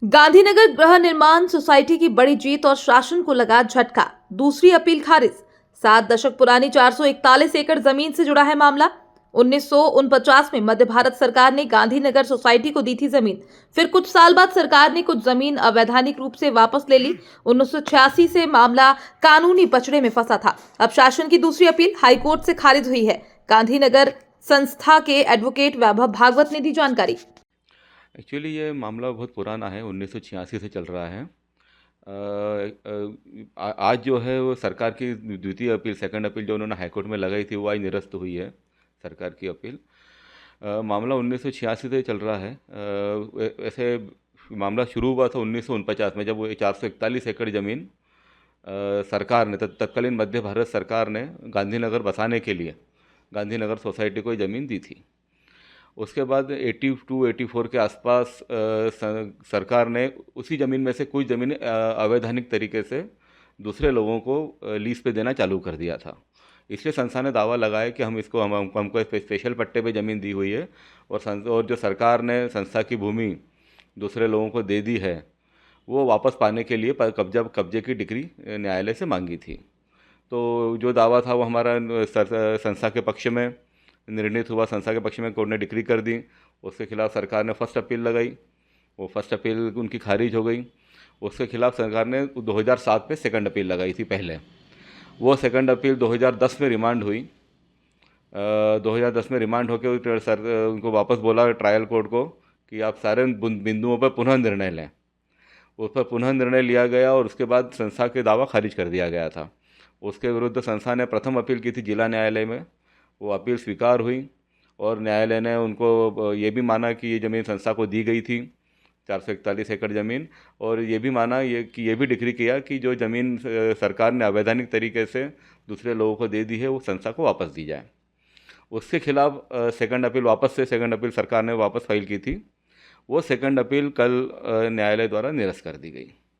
गांधीनगर गृह निर्माण सोसाइटी की बड़ी जीत और शासन को लगा झटका। दूसरी अपील खारिज। 7 दशक पुरानी 441 एकड़ जमीन से जुड़ा है मामला। 1949 में मध्य भारत सरकार ने गांधीनगर सोसाइटी को दी थी जमीन। फिर कुछ साल बाद सरकार ने कुछ जमीन अवैधानिक रूप से वापस ले ली। 1986 से मामला कानूनी पचड़े में फंसा था। अब शासन की दूसरी अपील हाईकोर्ट से खारिज हुई है। गांधीनगर संस्था के एडवोकेट वैभव भागवत ने दी जानकारी। एक्चुअली ये मामला बहुत पुराना है, 1986 से चल रहा है। आज जो है वो सरकार की द्वितीय अपील, सेकंड अपील जो उन्होंने हाईकोर्ट में लगाई थी वो आज निरस्त हुई है सरकार की अपील। मामला 1986 से चल रहा है। ऐसे मामला शुरू हुआ था 1949 में, जब वो 441 एकड़ ज़मीन सरकार ने, तत्कालीन मध्य भारत सरकार ने गांधीनगर बसाने के लिए गांधीनगर सोसाइटी को ज़मीन दी थी। उसके बाद 82-84 के आसपास सरकार ने उसी ज़मीन में से कुछ ज़मीन अवैधानिक तरीके से दूसरे लोगों को लीज पे देना चालू कर दिया था। इसलिए संस्था ने दावा लगाया कि हमको स्पेशल पट्टे पे ज़मीन दी हुई है और जो सरकार ने संस्था की भूमि दूसरे लोगों को दे दी है वो वापस पाने के लिए कब्जे की डिक्री न्यायालय से मांगी थी। तो जो दावा था वो हमारा संस्था के पक्ष में निर्णित हुआ। संस्था के पक्ष में कोर्ट ने डिक्री कर दी। उसके खिलाफ सरकार ने फर्स्ट अपील लगाई, वो फर्स्ट अपील उनकी खारिज हो गई। उसके खिलाफ सरकार ने 2007 में सेकंड अपील लगाई थी पहले। वो सेकंड अपील 2010 में रिमांड हुई। 2010 में रिमांड होकर उनको वापस बोला ट्रायल कोर्ट को कि आप सारे बिंदुओं पर पुनः निर्णय लें। उस पर पुनः निर्णय लिया गया और उसके बाद संस्था के दावा खारिज कर दिया गया था। उसके विरुद्ध संस्था ने प्रथम अपील की थी जिला न्यायालय में। वो अपील स्वीकार हुई और न्यायालय ने उनको ये भी माना कि ये ज़मीन संस्था को दी गई थी, 441 एकड़ ज़मीन, और ये भी माना ये भी डिक्री किया कि जो ज़मीन सरकार ने अवैधानिक तरीके से दूसरे लोगों को दे दी है वो संस्था को वापस दी जाए। उसके खिलाफ सेकंड अपील सरकार ने वापस फाइल की थी। वो सेकंड अपील कल न्यायालय द्वारा निरस्त कर दी गई।